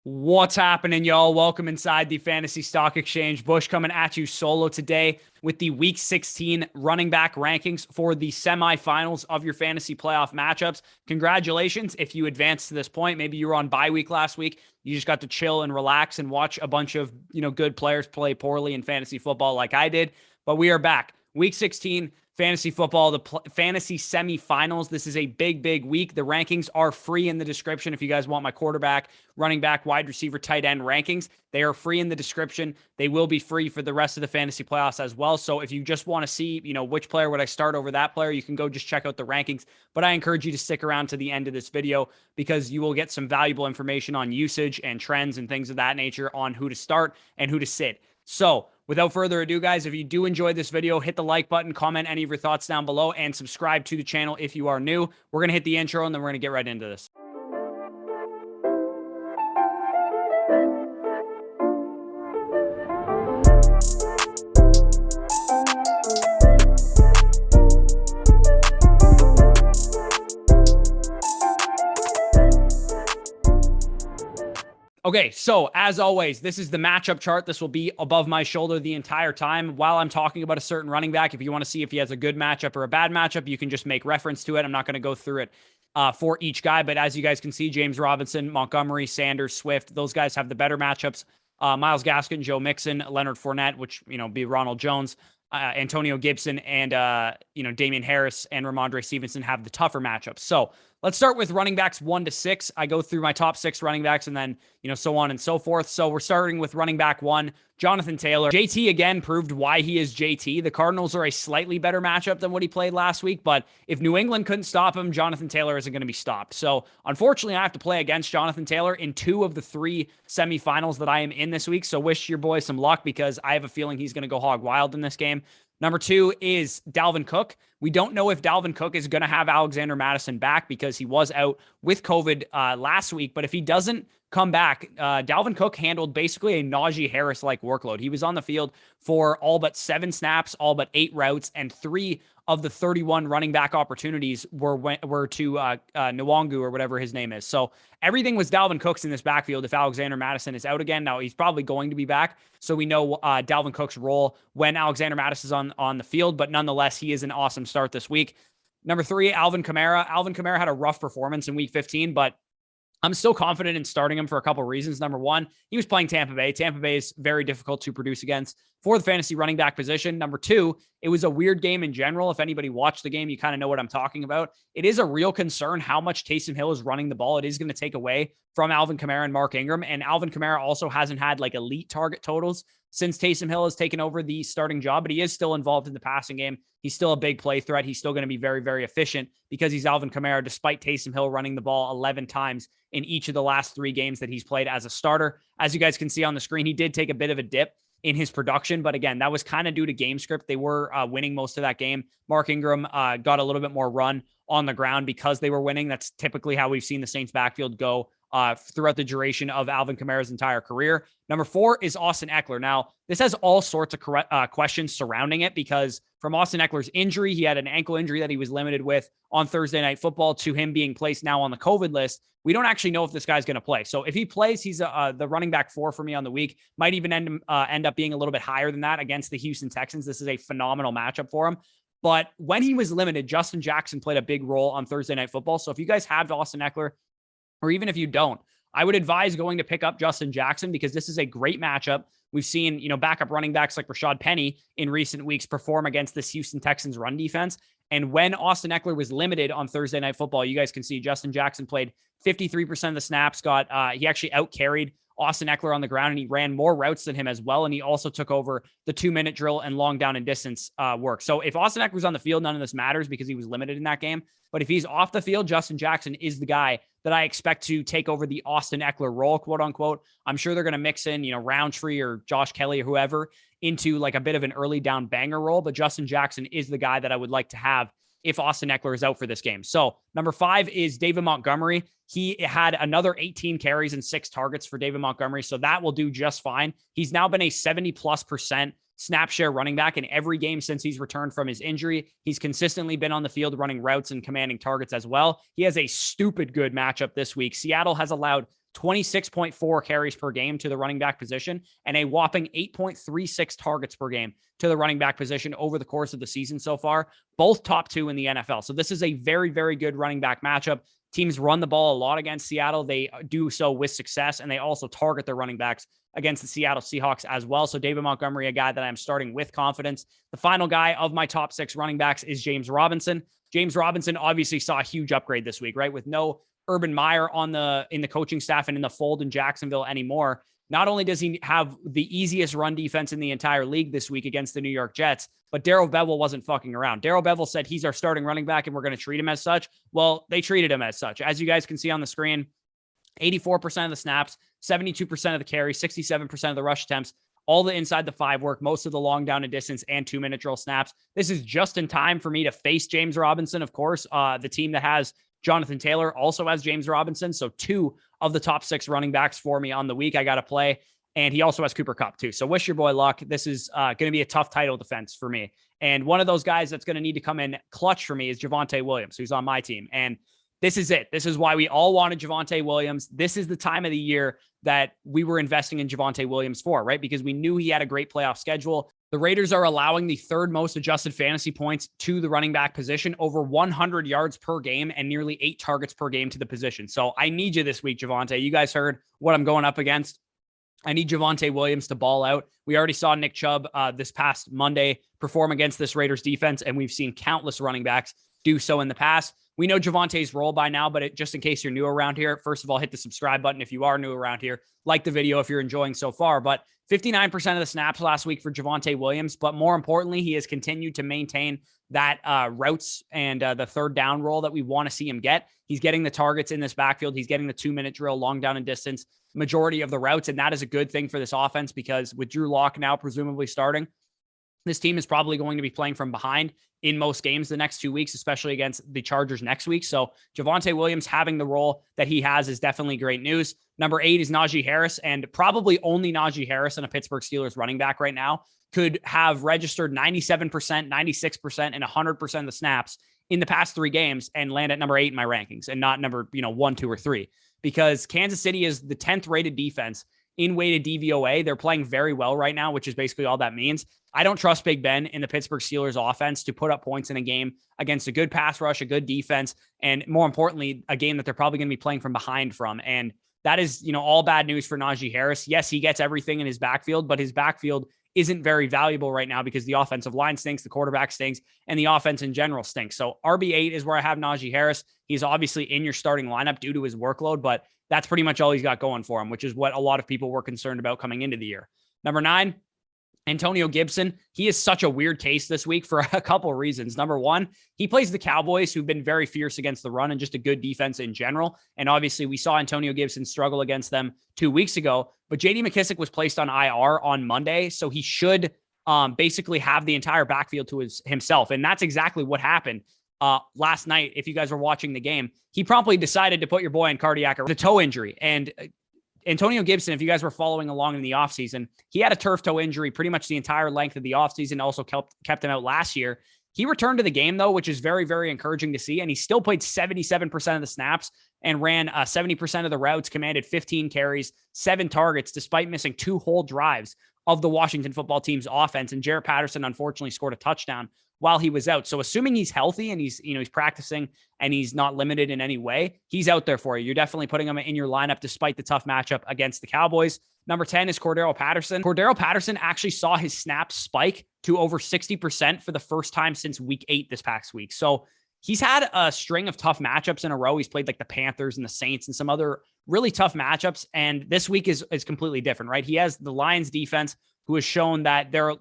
What's happening, y'all? Welcome inside the Fantasy Stock Exchange. Bush coming at you solo today with the Week 16 running back rankings for the semifinals of your fantasy playoff matchups. Congratulations if you advanced to this point. Maybe you were on bye week last week. You just got to chill and relax and watch a bunch of good players play poorly in fantasy football like I did. But we are back. Week 16 fantasy football, the fantasy semifinals. This is a big week. The rankings are free in the description. If you guys want my quarterback, running back, wide receiver, tight end rankings, they are free in the description. They will be free for the rest of the fantasy playoffs as well. So if you just want to see, which player would I start over that player, you can go just check out the rankings. But I encourage you to stick around to the end of this video because you will get some valuable information on usage and trends and things of that nature on who to start and who to sit. So without further ado, guys, if you do enjoy this video, hit the like button, comment any of your thoughts down below, and subscribe to the channel if you are new. We're going to hit the intro, and then we're going to get right into this. Okay, so as always, this is the matchup chart. This will be above my shoulder the entire time while I'm talking about a certain running back. If you want to see if he has a good matchup or a bad matchup, you can just make reference to it. I'm not going to go through it for each guy, but as you guys can see, James Robinson, Montgomery, Sanders, Swift, those guys have the better matchups. Myles Gaskin, Joe Mixon, Leonard Fournette, which, be Ronald Jones, Antonio Gibson, and, Damian Harris and Ramondre Stevenson have the tougher matchups. So let's start with running backs 1 to 6. I go through my top 6 running backs and then, so on and so forth. So we're starting with running back 1, Jonathan Taylor. JT again proved why he is JT. The Cardinals are a slightly better matchup than what he played last week, but if New England couldn't stop him, Jonathan Taylor isn't going to be stopped. So unfortunately, I have to play against Jonathan Taylor in 2 of the 3 semifinals that I am in this week. So wish your boy some luck because I have a feeling he's going to go hog wild in this game. Number 2 is Dalvin Cook. We don't know if Dalvin Cook is going to have Alexander Mattison back because he was out with COVID last week. But if he doesn't come back, Dalvin Cook handled basically a Najee Harris-like workload. He was on the field for all but 7 snaps, all but 8 routes, and 3 of the 31 running back opportunities were to Nwangu or whatever his name is. So everything was Dalvin Cook's in this backfield if Alexander Mattison is out again. Now, he's probably going to be back, so we know Dalvin Cook's role when Alexander Mattison is on the field, but nonetheless, he is an awesome start this week. Number 3, Alvin Kamara. Alvin Kamara had a rough performance in week 15, but I'm still confident in starting him for a couple of reasons. Number 1, he was playing Tampa Bay. Tampa Bay is very difficult to produce against for the fantasy running back position. Number 2, it was a weird game in general. If anybody watched the game, you kind of know what I'm talking about. It is a real concern how much Taysom Hill is running the ball. It is going to take away from Alvin Kamara and Mark Ingram. And Alvin Kamara also hasn't had like elite target totals since Taysom Hill has taken over the starting job, but he is still involved in the passing game. He's still a big play threat. He's still going to be very efficient because he's Alvin Kamara, despite Taysom Hill running the ball 11 times in each of the last 3 games that he's played as a starter. As you guys can see on the screen, he did take a bit of a dip in his production, but again, that was kind of due to game script. They were winning most of that game. Mark Ingram got a little bit more run on the ground because they were winning. That's typically how we've seen the Saints backfield go throughout the duration of Alvin Kamara's entire career. Number 4 is Austin Eckler. Now, this has all sorts of questions surrounding it because from Austin Eckler's injury, he had an ankle injury that he was limited with on Thursday Night Football to him being placed now on the COVID list. We don't actually know if this guy's going to play. So if he plays, he's the running back 4 for me on the week. Might even end up being a little bit higher than that against the Houston Texans. This is a phenomenal matchup for him. But when he was limited, Justin Jackson played a big role on Thursday Night Football. So if you guys have Austin Eckler, or even if you don't, I would advise going to pick up Justin Jackson because this is a great matchup. We've seen, backup running backs like Rashad Penny in recent weeks perform against this Houston Texans run defense. And when Austin Eckler was limited on Thursday Night Football, you guys can see Justin Jackson played 53% of the snaps, he actually out-carried Austin Eckler on the ground, and he ran more routes than him as well. And he also took over the 2-minute drill and long down and distance work. So if Austin Eckler's on the field, none of this matters because he was limited in that game. But if he's off the field, Justin Jackson is the guy that I expect to take over the Austin Eckler role, quote unquote. I'm sure they're going to mix in, Roundtree or Josh Kelly or whoever into like a bit of an early down banger role. But Justin Jackson is the guy that I would like to have if Austin Eckler is out for this game. So number 5 is David Montgomery. He had another 18 carries and 6 targets for David Montgomery. So that will do just fine. He's now been a 70+% snap share running back in every game since he's returned from his injury. He's consistently been on the field running routes and commanding targets as well. He has a stupid good matchup this week. Seattle has allowed 26.4 carries per game to the running back position, and a whopping 8.36 targets per game to the running back position over the course of the season so far, both top 2 in the NFL. So this is a very, very good running back matchup. Teams run the ball a lot against Seattle. They do so with success, and they also target their running backs against the Seattle Seahawks as well. So David Montgomery, a guy that I'm starting with confidence. The final guy of my top 6 running backs is James Robinson. James Robinson obviously saw a huge upgrade this week, right? With no Urban Meyer in the coaching staff and in the fold in Jacksonville anymore. Not only does he have the easiest run defense in the entire league this week against the New York Jets, but Darrell Bevell wasn't fucking around. Darrell Bevell said he's our starting running back and we're going to treat him as such. Well, they treated him as such. As you guys can see on the screen, 84% of the snaps, 72% of the carries, 67% of the rush attempts, all the inside the 5 work, most of the long down and distance and 2-minute drill snaps. This is just in time for me to face James Robinson, of course. The team that has Jonathan Taylor also has James Robinson. So 2 of the top 6 running backs for me on the week I got to play. And he also has Cooper Kupp too. So wish your boy luck. This is going to be a tough title defense for me. And one of those guys that's going to need to come in clutch for me is Javonte Williams, who's on my team. And this is it. This is why we all wanted Javonte Williams. This is the time of the year that we were investing in Javonte Williams for, right? Because we knew he had a great playoff schedule. The Raiders are allowing the 3rd most adjusted fantasy points to the running back position, over 100 yards per game and nearly 8 targets per game to the position. So I need you this week, Javonte. You guys heard what I'm going up against. I need Javonte Williams to ball out. We already saw Nick Chubb this past Monday perform against this Raiders defense, and we've seen countless running backs do so in the past. We know Javonte's role by now, but just in case you're new around here, first of all, hit the subscribe button if you are new around here. Like the video if you're enjoying so far. But 59% of the snaps last week for Javonte Williams. But more importantly, he has continued to maintain that routes and the 3rd down role that we want to see him get. He's getting the targets in this backfield. He's getting the 2-minute drill, long down and distance, majority of the routes. And that is a good thing for this offense because with Drew Lock now presumably starting, this team is probably going to be playing from behind in most games the next 2 weeks, especially against the Chargers next week. So Javonte Williams having the role that he has is definitely great news. Number 8 is Najee Harris, and probably only Najee Harris and a Pittsburgh Steelers running back right now could have registered 97%, 96%, and 100% of the snaps in the past 3 games and land at number 8 in my rankings and not number 1, 2, or 3, because Kansas City is the 10th rated defense in weighted DVOA. They're playing very well right now, which is basically all that means. I don't trust Big Ben in the Pittsburgh Steelers offense to put up points in a game against a good pass rush, a good defense, and more importantly, a game that they're probably going to be playing from behind from. And that is, all bad news for Najee Harris. Yes, he gets everything in his backfield, but his backfield isn't very valuable right now because the offensive line stinks, the quarterback stinks, and the offense in general stinks. So RB8 is where I have Najee Harris. He's obviously in your starting lineup due to his workload, but that's pretty much all he's got going for him, which is what a lot of people were concerned about coming into the year. Number 9, Antonio Gibson. He is such a weird case this week for a couple of reasons. Number 1, he plays the Cowboys, who've been very fierce against the run and just a good defense in general. And obviously we saw Antonio Gibson struggle against them 2 weeks ago, but JD McKissic was placed on IR on Monday. So he should basically have the entire backfield to himself. And that's exactly what happened last night. If you guys were watching the game, he promptly decided to put your boy in cardiac arrest, the toe injury. And Antonio Gibson, if you guys were following along in the offseason, he had a turf toe injury pretty much the entire length of the offseason, also kept him out last year. He returned to the game, though, which is very, very encouraging to see. And he still played 77% of the snaps and ran 70% of the routes, commanded 15 carries, 7 targets, despite missing 2 whole drives of the Washington football team's offense. And Jarrett Patterson, unfortunately, scored a touchdown while he was out. So assuming he's healthy and he's practicing and he's not limited in any way, he's out there for you. You're definitely putting him in your lineup despite the tough matchup against the Cowboys. Number 10 is Cordero Patterson. Cordero Patterson actually saw his snaps spike to over 60% for the first time since week 8 this past week. So he's had a string of tough matchups in a row. He's played like the Panthers and the Saints and some other really tough matchups. And this week is completely different, right? He has the Lions defense, who has shown that they're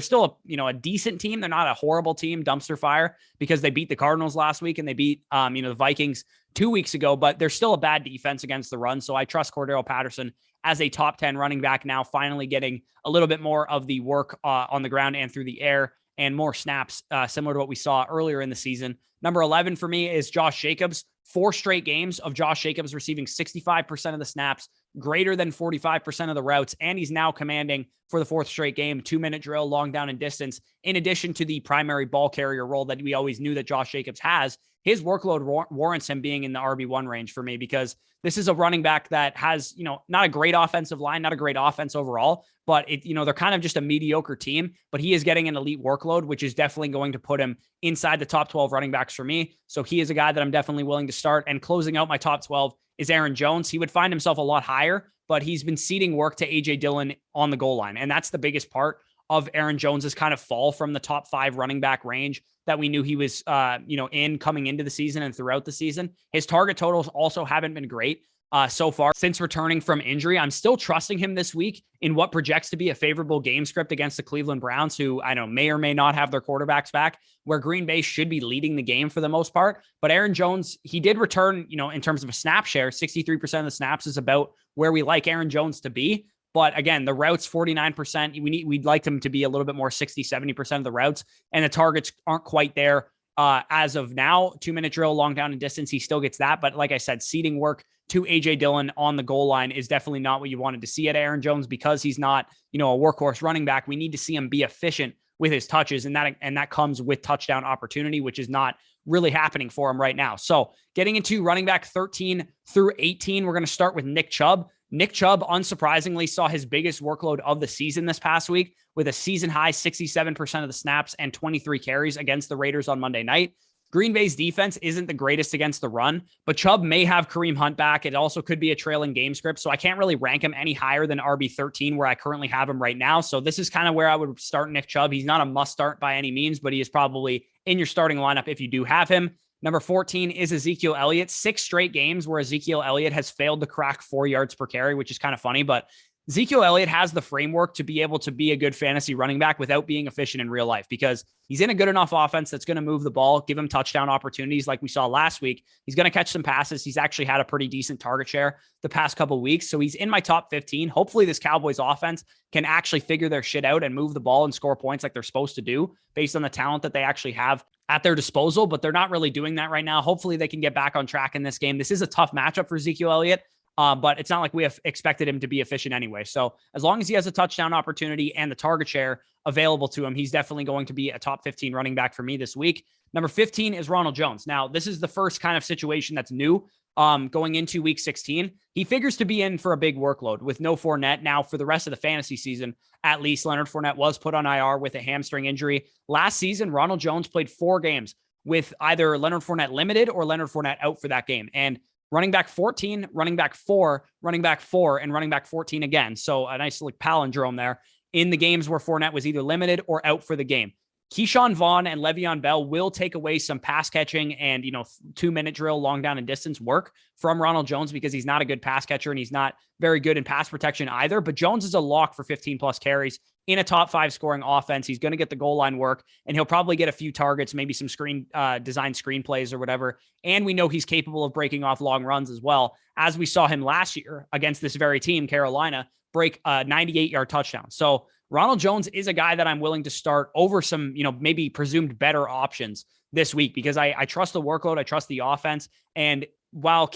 still a decent team. They're not a horrible team, dumpster fire, because they beat the Cardinals last week and they beat, the Vikings 2 weeks ago, but they're still a bad defense against the run. So I trust Cordero Patterson as a top 10 running back now, finally getting a little bit more of the work on the ground and through the air and more snaps, similar to what we saw earlier in the season. Number 11 for me is Josh Jacobs. 4 straight games of Josh Jacobs receiving 65% of the snaps, greater than 45% of the routes, and he's now commanding for the 4th straight game 2-minute drill, long down and distance, in addition to the primary ball carrier role that we always knew that Josh Jacobs has his workload warrants him being in the RB1 range for me, because this is a running back that has, not a great offensive line, not a great offense overall, but they're kind of just a mediocre team, but he is getting an elite workload, which is definitely going to put him inside the top 12 running backs for me. So he is a guy that I'm definitely willing to start. And closing out my top 12 is Aaron Jones. He would find himself a lot higher, but he's been ceding work to A.J. Dillon on the goal line. And that's the biggest part of Aaron Jones's kind of fall from the top 5 running back range that we knew he was, in coming into the season and throughout the season. His target totals also haven't been great so far since returning from injury. I'm still trusting him this week in what projects to be a favorable game script against the Cleveland Browns, who I know may or may not have their quarterbacks back, where Green Bay should be leading the game for the most part. But Aaron Jones, he did return, in terms of a snap share, 63% of the snaps is about where we like Aaron Jones to be. But again, the routes, 49%. We'd like them to be a little bit more, 60, 70% of the routes. And the targets aren't quite there as of now. 2-minute drill, long down and distance, he still gets that. But like I said, seeding work to A.J. Dillon on the goal line is definitely not what you wanted to see at Aaron Jones, because he's not, a workhorse running back. We need to see him be efficient with his touches, and that comes with touchdown opportunity, which is not really happening for him right now. So getting into running back 13 through 18, we're going to start with Nick Chubb. Nick Chubb, unsurprisingly, saw his biggest workload of the season this past week with a season-high 67% of the snaps and 23 carries against the Raiders on Monday night. Green Bay's defense isn't the greatest against the run, but Chubb may have Kareem Hunt back. It also could be a trailing game script, so I can't really rank him any higher than RB13 where I currently have him right now. So this is kind of where I would start Nick Chubb. He's not a must-start by any means, but he is probably in your starting lineup if you do have him. Number 14 is Ezekiel Elliott. 6 straight games where Ezekiel Elliott has failed to crack 4 yards per carry, which is kind of funny, but Ezekiel Elliott has the framework to be able to be a good fantasy running back without being efficient in real life, because he's in a good enough offense that's going to move the ball, give him touchdown opportunities like we saw last week. He's going to catch some passes. He's actually had a pretty decent target share the past couple of weeks. So he's in my top 15. Hopefully this Cowboys offense can actually figure their shit out and move the ball and score points like they're supposed to do based on the talent that they actually have at their disposal, but they're not really doing that right now. Hopefully they can get back on track in this game. This is a tough matchup for Ezekiel Elliott. But it's not like we have expected him to be efficient anyway. So as long as he has a touchdown opportunity and the target share available to him, he's definitely going to be a top 15 running back for me this week. Number 15 is Ronald Jones. Now, this is the first kind of situation that's new going into week 16. He figures to be in for a big workload with no Fournette. Now, for the rest of the fantasy season, at least, Leonard Fournette was put on IR with a hamstring injury. Last season, Ronald Jones played 4 games with either Leonard Fournette limited or Leonard Fournette out for that game. And running back 14, running back 4, running back 4, and running back 14 again. So a nice like palindrome there in the games where Fournette was either limited or out for the game. Keyshawn Vaughn and Le'Veon Bell will take away some pass catching and, 2-minute drill, long down and distance work from Ronald Jones, because he's not a good pass catcher and he's not very good in pass protection either. But Jones is a lock for 15 plus carries in a top 5 scoring offense. He's going to get the goal line work, and he'll probably get a few targets, maybe some design screenplays or whatever. And we know he's capable of breaking off long runs as well, as we saw him last year against this very team, Carolina, break a 98-yard touchdown. So Ronald Jones is a guy that I'm willing to start over some, maybe presumed better options this week, because I trust the workload. I trust the offense. And while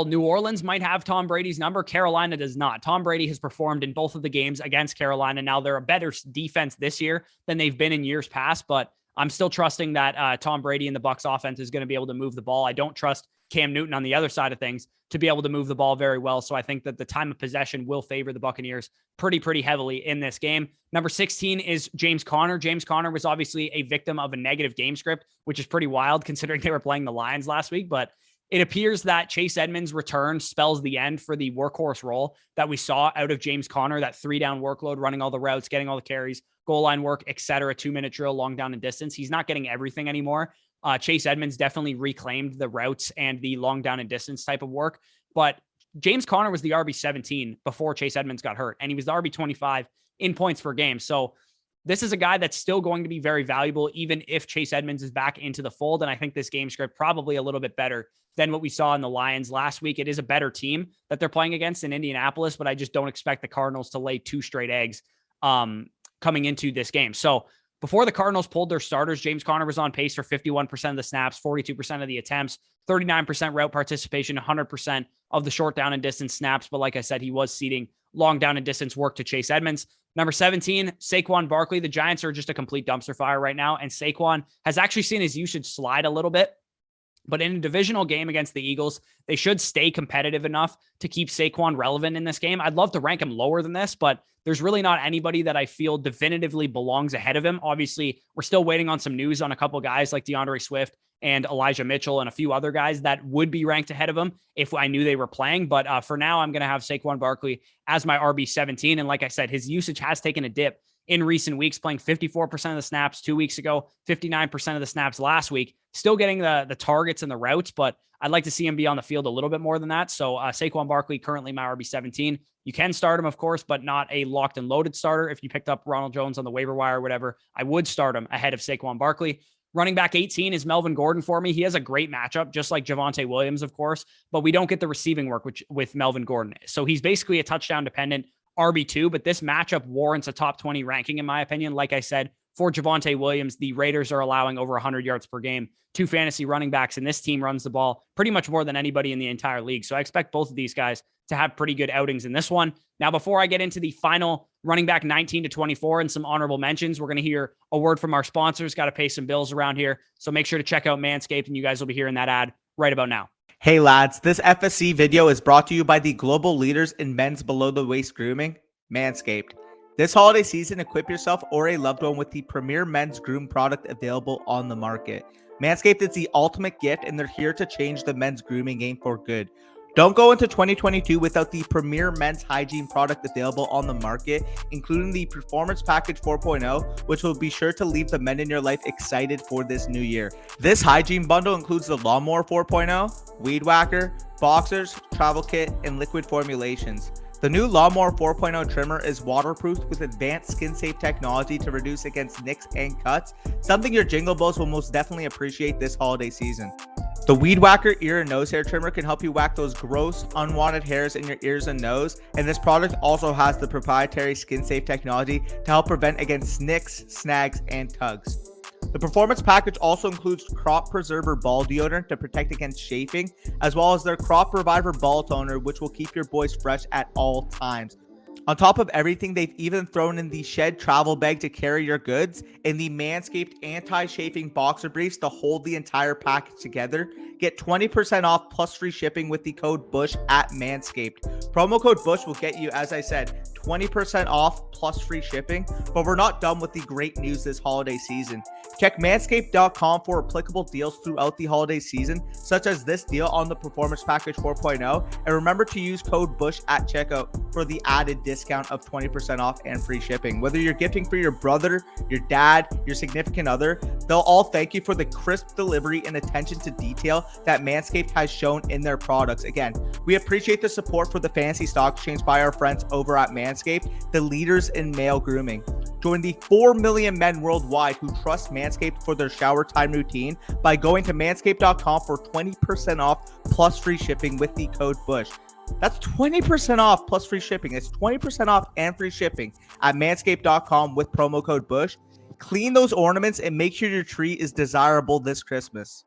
New Orleans might have Tom Brady's number, Carolina does not. Tom Brady has performed in both of the games against Carolina. Now, they're a better defense this year than they've been in years past, but I'm still trusting that Tom Brady and the Bucs offense is going to be able to move the ball. I don't trust Cam Newton on the other side of things to be able to move the ball very well. So I think that the time of possession will favor the Buccaneers pretty heavily in this game. Number 16 is James Conner. James Conner was obviously a victim of a negative game script, which is pretty wild considering they were playing the Lions last week, but it appears that Chase Edmonds' return spells the end for the workhorse role that we saw out of James Conner, that 3-down workload, running all the routes, getting all the carries, goal line work, etc., 2-minute drill, long down and distance. He's not getting everything anymore. Chase Edmonds definitely reclaimed the routes and the long down and distance type of work, but James Conner was the RB17 before Chase Edmonds got hurt, and he was the RB25 in points per game. So this is a guy that's still going to be very valuable, even if Chase Edmonds is back into the fold. And I think this game script probably a little bit better than what we saw in the Lions last week. It is a better team that they're playing against in Indianapolis, but I just don't expect the Cardinals to lay 2 straight eggs coming into this game. So before the Cardinals pulled their starters, James Conner was on pace for 51% of the snaps, 42% of the attempts, 39% route participation, 100% of the short down and distance snaps. But like I said, he was ceding long down and distance work to Chase Edmonds. Number 17, Saquon Barkley. The Giants are just a complete dumpster fire right now, and Saquon has actually seen his usage slide a little bit. But in a divisional game against the Eagles, they should stay competitive enough to keep Saquon relevant in this game. I'd love to rank him lower than this, but there's really not anybody that I feel definitively belongs ahead of him. Obviously, we're still waiting on some news on a couple guys like DeAndre Swift and Elijah Mitchell and a few other guys that would be ranked ahead of him if I knew they were playing. But for now, I'm going to have Saquon Barkley as my RB17. And like I said, his usage has taken a dip in recent weeks, playing 54% of the snaps 2 weeks ago, 59% of the snaps last week, still getting the targets and the routes, but I'd like to see him be on the field a little bit more than that. So Saquon Barkley, currently my RB17. You can start him, of course, but not a locked and loaded starter. If you picked up Ronald Jones on the waiver wire or whatever, I would start him ahead of Saquon Barkley. Running back 18 is Melvin Gordon for me. He has a great matchup, just like Javonte Williams, of course, but we don't get the receiving work with Melvin Gordon. So he's basically a touchdown dependent RB2, but this matchup warrants a top 20 ranking, in my opinion. Like I said, for Javonte Williams, the Raiders are allowing over 100 yards per game to fantasy running backs, and this team runs the ball pretty much more than anybody in the entire league. So I expect both of these guys to have pretty good outings in this one. Now, before I get into the final running back 19 to 24 and some honorable mentions, we're going to hear a word from our sponsors. Got to pay some bills around here. So make sure to check out Manscaped, and you guys will be hearing that ad right about now. Hey lads, this FSC video is brought to you by the global leaders in men's below-the-waist grooming, Manscaped. This holiday season, equip yourself or a loved one with the premier men's groom product available on the market. Manscaped is the ultimate gift, and they're here to change the men's grooming game for good. Don't go into 2022 without the premier men's hygiene product available on the market, including the Performance Package 4.0, which will be sure to leave the men in your life excited for this new year. This hygiene bundle includes the Lawnmower 4.0, Weed Whacker, Boxers, Travel Kit, and liquid formulations. The new Lawnmower 4.0 trimmer is waterproof with advanced skin-safe technology to reduce against nicks and cuts, something your Jingle Bells will most definitely appreciate this holiday season. The Weed Whacker ear and nose hair trimmer can help you whack those gross, unwanted hairs in your ears and nose, and this product also has the proprietary skin-safe technology to help prevent against nicks, snags, and tugs. The Performance Package also includes Crop Preserver Ball Deodorant to protect against chafing, as well as their Crop Reviver Ball Toner, which will keep your boys fresh at all times. On top of everything, they've even thrown in the Shed Travel Bag to carry your goods and the Manscaped Anti-Chafing Boxer Briefs to hold the entire package together. Get 20% off plus free shipping with the code BUSH at Manscaped. Promo code BUSH will get you, as I said, 20% off plus free shipping, but we're not done with the great news this holiday season. Check manscaped.com for applicable deals throughout the holiday season, such as this deal on the Performance Package 4.0, and remember to use code BUSH at checkout for the added discount of 20% off and free shipping. Whether you're gifting for your brother, your dad, your significant other, they'll all thank you for the crisp delivery and attention to detail that Manscaped has shown in their products. Again, we appreciate the support for the Fantasy Stock Exchange by our friends over at Manscaped, the leaders in male grooming. Join the 4 million men worldwide who trust Manscaped for their shower time routine by going to manscaped.com for 20% off plus free shipping with the code BUSH. That's 20% off plus free shipping. It's 20% off and free shipping at manscaped.com with promo code BUSH. Clean those ornaments and make sure your tree is desirable this Christmas.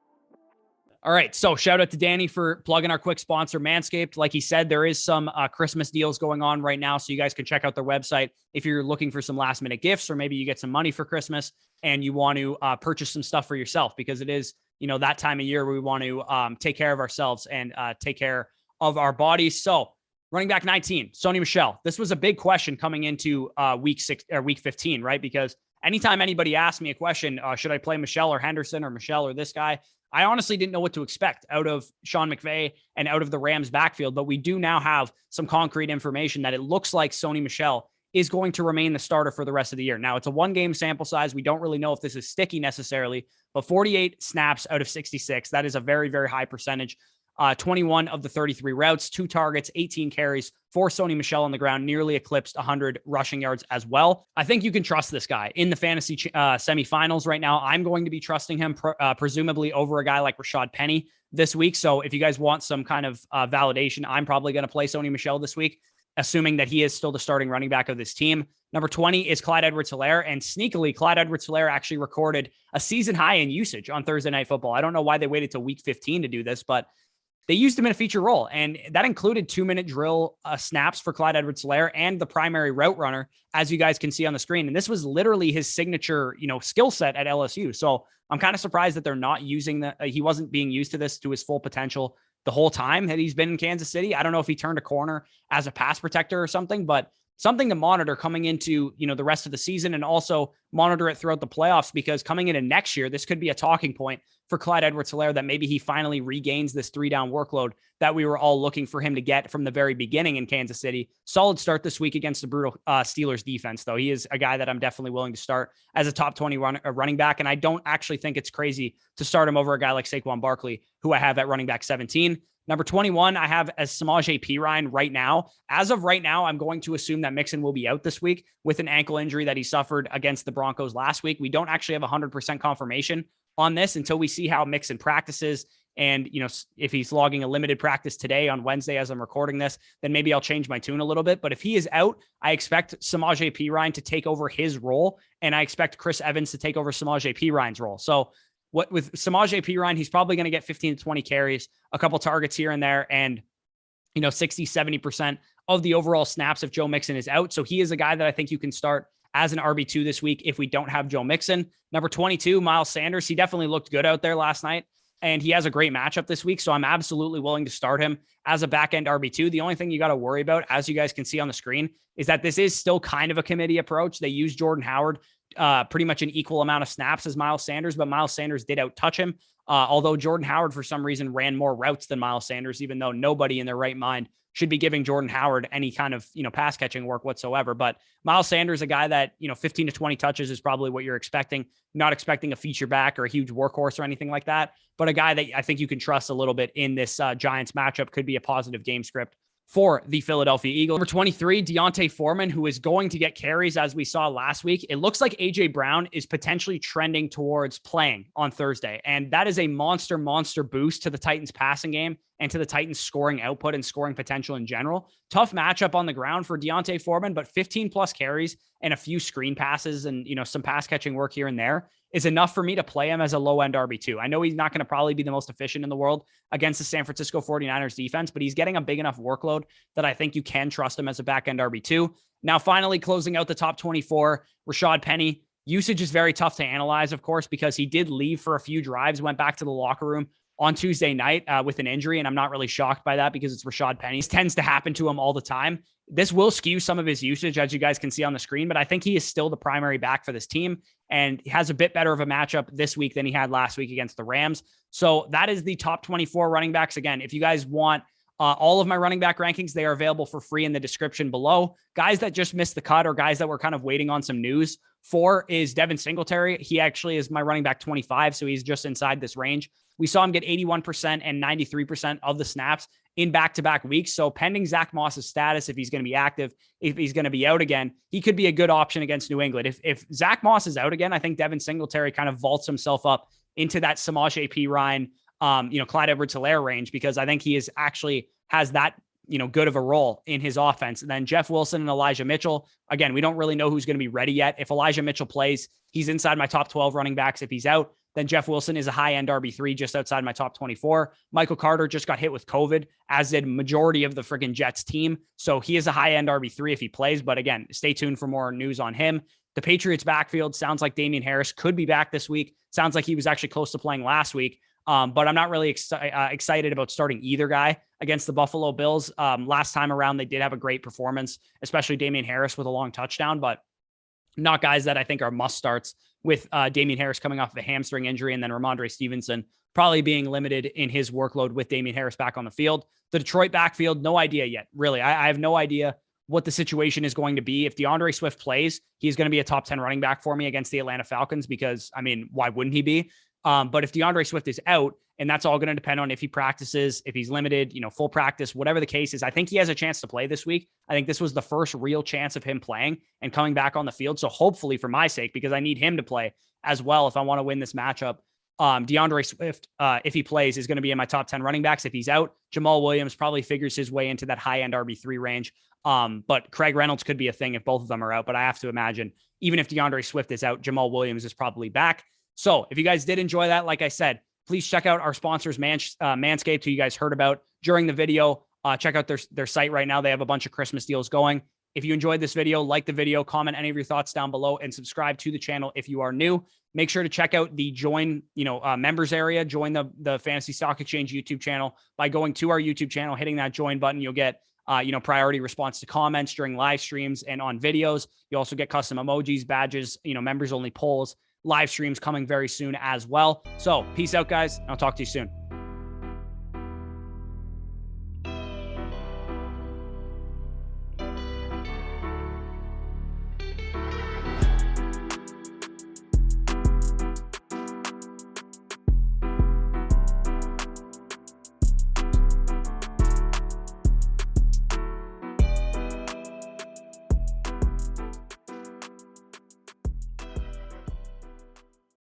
All right, so shout out to Danny for plugging our quick sponsor, Manscaped. Like he said, there is some Christmas deals going on right now, so you guys can check out their website if you're looking for some last-minute gifts, or maybe you get some money for Christmas and you want to purchase some stuff for yourself, because it is, that time of year where we want to take care of ourselves and take care of our bodies. So running back 19, Sony Michel. This was a big question coming into week 15, right? Because anytime anybody asks me a question, should I play Michel or Henderson or Michel or this guy? I honestly didn't know what to expect out of Sean McVay and out of the Rams backfield, but we do now have some concrete information that it looks like Sony Michel is going to remain the starter for the rest of the year. Now, it's a one-game sample size. We don't really know if this is sticky necessarily, but 48 snaps out of 66, that is a very, very high percentage. 21 of the 33 routes, 2 targets, 18 carries for Sony Michel on the ground, nearly eclipsed 100 rushing yards as well. I think you can trust this guy in the fantasy semifinals right now. I'm going to be trusting him presumably over a guy like Rashad Penny this week. So if you guys want some kind of validation, I'm probably going to play Sony Michel this week, assuming that he is still the starting running back of this team. Number 20 is Clyde Edwards-Helaire, and sneakily, Clyde Edwards-Helaire actually recorded a season high in usage on Thursday Night Football. I don't know why they waited till week 15 to do this, but they used him in a feature role, and that included 2-minute drill snaps for Clyde Edwards-Helaire and the primary route runner, as you guys can see on the screen. And this was literally his signature, skill set at LSU. So I'm kind of surprised that they're not using that. He wasn't being used to his full potential the whole time that he's been in Kansas City. I don't know if he turned a corner as a pass protector or something, but something to monitor coming into, the rest of the season, and also monitor it throughout the playoffs, because coming into next year, this could be a talking point for Clyde Edwards-Helaire, that maybe he finally regains this 3-down workload that we were all looking for him to get from the very beginning in Kansas City. Solid start this week against the brutal Steelers defense, though. He is a guy that I'm definitely willing to start as a top 20 running back, and I don't actually think it's crazy to start him over a guy like Saquon Barkley, who I have at running back 17. Number 21, I have as Samaje Perine right now. As of right now, I'm going to assume that Mixon will be out this week with an ankle injury that he suffered against the Broncos last week. We don't actually have 100% confirmation on this until we see how Mixon practices. And, if he's logging a limited practice today on Wednesday as I'm recording this, then maybe I'll change my tune a little bit. But if he is out, I expect Samaje Perine to take over his role, and I expect Chris Evans to take over Samaje Perine's role. So with Samaje Perine, he's probably going to get 15 to 20 carries, a couple targets here and there, and 60, 70% of the overall snaps if Joe Mixon is out. So he is a guy that I think you can start as an RB2 this week if we don't have Joe Mixon. Number 22, Miles Sanders. He definitely looked good out there last night, and he has a great matchup this week. So I'm absolutely willing to start him as a back-end RB2. The only thing you got to worry about, as you guys can see on the screen, is that this is still kind of a committee approach. They use Jordan Howard pretty much an equal amount of snaps as Miles Sanders, but Miles Sanders did out-touch him. Although Jordan Howard, for some reason, ran more routes than Miles Sanders, even though nobody in their right mind should be giving Jordan Howard any kind of, pass catching work whatsoever. But Miles Sanders, a guy that, 15 to 20 touches is probably what you're expecting. Not expecting a feature back or a huge workhorse or anything like that, but a guy that I think you can trust a little bit in this Giants matchup. Could be a positive game script for the Philadelphia Eagles. Number 23, D'Onta Foreman, who is going to get carries as we saw last week. It looks like A.J. Brown is potentially trending towards playing on Thursday, and that is a monster boost to the Titans passing game and to the Titans scoring output and scoring potential in general. Tough matchup on the ground for D'Onta Foreman, but 15 plus carries and a few screen passes and, some pass catching work here and there is enough for me to play him as a low-end RB2. I know he's not going to probably be the most efficient in the world against the San Francisco 49ers defense, but he's getting a big enough workload that I think you can trust him as a back-end RB2. Now, finally, closing out the top 24, Rashad Penny. Usage is very tough to analyze, of course, because he did leave for a few drives, went back to the locker room on Tuesday night with an injury, and I'm not really shocked by that because it's Rashad Penny. This tends to happen to him all the time. This will skew some of his usage, as you guys can see on the screen, but I think he is still the primary back for this team and has a bit better of a matchup this week than he had last week against the Rams. So that is the top 24 running backs. Again, if you guys want all of my running back rankings, they are available for free in the description below. Guys that just missed the cut or guys that were kind of waiting on some news for is Devin Singletary. He actually is my running back 25, so he's just inside this range. We saw him get 81% and 93% of the snaps in back-to-back weeks. So pending Zach Moss's status, if he's going to be active, if he's going to be out again, he could be a good option against New England. If Zach Moss is out again, I think Devin Singletary kind of vaults himself up into that Samaje Perine, Clyde Edwards-Helaire range, because I think he is actually has that, good of a role in his offense. And then Jeff Wilson and Elijah Mitchell. Again, we don't really know who's going to be ready yet. If Elijah Mitchell plays, he's inside my top 12 running backs. If he's out, then Jeff Wilson is a high-end RB3 just outside my top 24. Michael Carter just got hit with COVID, as did majority of the friggin' Jets team. So he is a high-end RB3 if he plays. But again, stay tuned for more news on him. The Patriots backfield sounds like Damian Harris could be back this week. Sounds like he was actually close to playing last week. But I'm not really excited about starting either guy against the Buffalo Bills. Last time around, they did have a great performance, especially Damian Harris with a long touchdown, but not guys that I think are must starts, with Damian Harris coming off of a hamstring injury and then Ramondre Stevenson probably being limited in his workload with Damian Harris back on the field. The Detroit backfield, no idea yet. Really, I have no idea what the situation is going to be. If DeAndre Swift plays, he's going to be a top 10 running back for me against the Atlanta Falcons because, why wouldn't he be? But if DeAndre Swift is out, and that's all going to depend on if he practices, if he's limited, full practice, whatever the case is, I think he has a chance to play this week. I think this was the first real chance of him playing and coming back on the field. So hopefully for my sake, because I need him to play as well if I want to win this matchup, DeAndre Swift, if he plays, is going to be in my top 10 running backs. If he's out, Jamal Williams probably figures his way into that high-end RB3 range. But Craig Reynolds could be a thing if both of them are out. But I have to imagine, even if DeAndre Swift is out, Jamal Williams is probably back. So if you guys did enjoy that, like I said, please check out our sponsors, Manscaped, who you guys heard about during the video. Check out their site right now. They have a bunch of Christmas deals going. If you enjoyed this video, like the video, comment any of your thoughts down below, and subscribe to the channel if you are new. Make sure to check out the join, members area, join the Fantasy Stock Exchange YouTube channel by going to our YouTube channel, hitting that join button. You'll get, priority response to comments during live streams and on videos. You also get custom emojis, badges, members only polls, live streams coming very soon as well. So peace out, guys. I'll talk to you soon.